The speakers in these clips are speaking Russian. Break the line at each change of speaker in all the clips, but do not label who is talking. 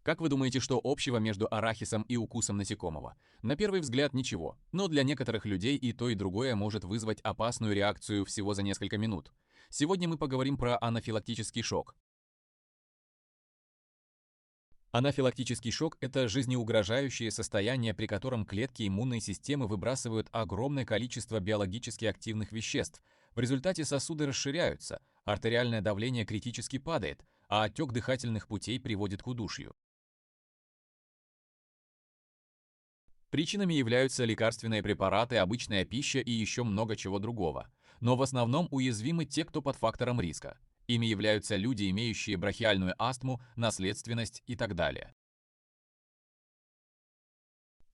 Как вы думаете, что общего между арахисом и укусом насекомого? На первый взгляд ничего, но для некоторых людей и то, и другое может вызвать опасную реакцию всего за несколько минут. Сегодня мы поговорим про анафилактический шок. Анафилактический шок – это жизнеугрожающее состояние, при котором клетки иммунной системы выбрасывают огромное количество биологически активных веществ. В результате сосуды расширяются, артериальное давление критически падает, а отек дыхательных путей приводит к удушью. Причинами являются лекарственные препараты, обычная пища и еще много чего другого. Но в основном уязвимы те, кто под фактором риска. Ими являются люди, имеющие бронхиальную астму, наследственность и так далее.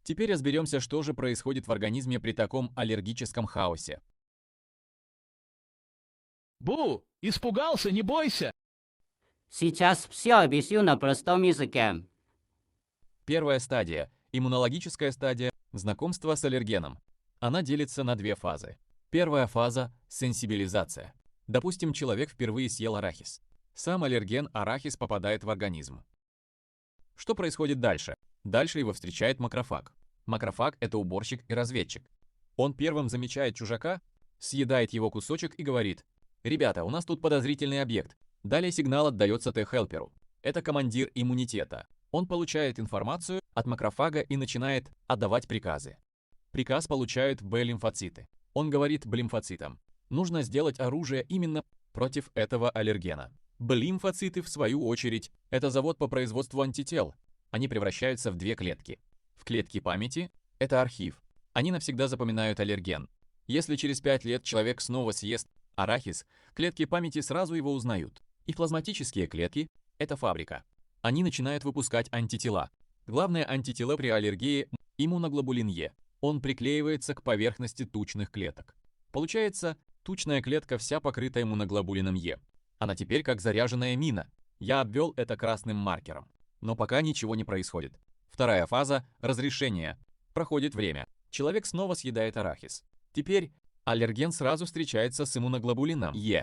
Теперь разберемся, что же происходит в организме при таком аллергическом хаосе.
Бу, испугался, не бойся.
Сейчас все объясню на простом языке.
Первая стадия – иммунологическая стадия знакомства с аллергеном. Она делится на две фазы. Первая фаза – сенсибилизация. Допустим, человек впервые съел арахис. Сам аллерген арахис попадает в организм. Что происходит дальше? Дальше его встречает макрофаг. Макрофаг – это уборщик и разведчик. Он первым замечает чужака, съедает его кусочек и говорит: «Ребята, у нас тут подозрительный объект». Далее сигнал отдается Т-хелперу. Это командир иммунитета. Он получает информацию от макрофага и начинает отдавать приказы. Приказ получают Б-лимфоциты. Он говорит Б-лимфоцитам: нужно сделать оружие именно против этого аллергена. Б-лимфоциты, в свою очередь, это завод по производству антител. Они превращаются в две клетки. В клетки памяти – это архив. Они навсегда запоминают аллерген. Если через 5 лет человек снова съест арахис, клетки памяти сразу его узнают. И плазматические клетки – это фабрика. Они начинают выпускать антитела. Главное антитело при аллергии – иммуноглобулин Е. Он приклеивается к поверхности тучных клеток. Получается, тучная клетка вся покрыта иммуноглобулином Е. Она теперь как заряженная мина. Я обвел это красным маркером. Но пока ничего не происходит. Вторая фаза – разрешение. Проходит время. Человек снова съедает арахис. Теперь аллерген сразу встречается с иммуноглобулином Е.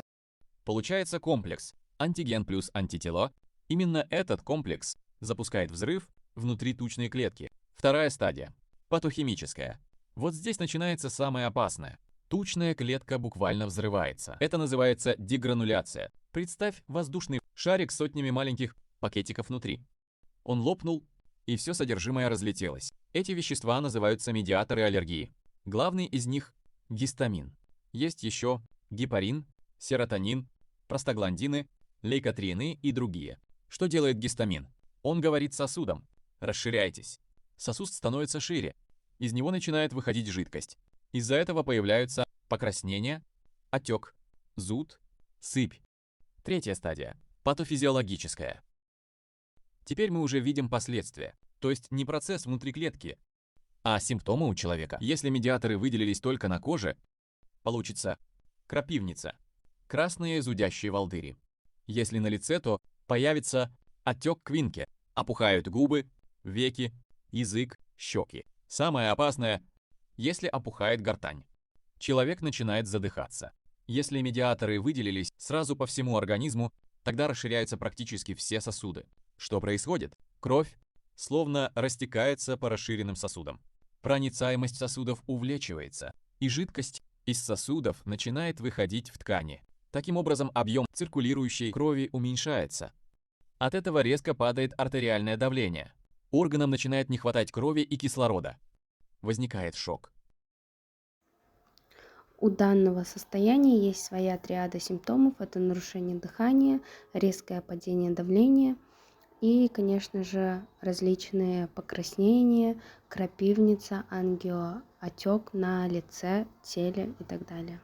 Получается комплекс антиген плюс антитело. Именно этот комплекс запускает взрыв внутри тучной клетки. Вторая стадия – патохимическая. Вот здесь начинается самое опасное. Тучная клетка буквально взрывается. Это называется дегрануляция. Представь воздушный шарик с сотнями маленьких пакетиков внутри. Он лопнул, и все содержимое разлетелось. Эти вещества называются медиаторы аллергии. Главный из них – гистамин. Есть еще гепарин, серотонин, простагландины, лейкотриены и другие. Что делает гистамин? Он говорит сосудам: расширяйтесь. Сосуд становится шире. Из него начинает выходить жидкость. Из-за этого появляются покраснения, отек, зуд, сыпь. Третья стадия – патофизиологическая. Теперь мы уже видим последствия, то есть не процесс внутри клетки, а симптомы у человека. Если медиаторы выделились только на коже, получится крапивница, красные зудящие волдыри. Если на лице, то появится отек квинки, опухают губы, веки, язык, щеки. Самое опасное – если опухает гортань. Человек начинает задыхаться. Если медиаторы выделились сразу по всему организму, тогда расширяются практически все сосуды. Что происходит? Кровь словно растекается по расширенным сосудам. Проницаемость сосудов увеличивается, и жидкость из сосудов начинает выходить в ткани. Таким образом, объем циркулирующей крови уменьшается. От этого резко падает артериальное давление. Органам начинает не хватать крови и кислорода. Возникает шок.
У данного состояния есть своя триада симптомов. Это нарушение дыхания, резкое падение давления и, конечно же, различные покраснения, крапивница, ангиоотек на лице, теле и так далее.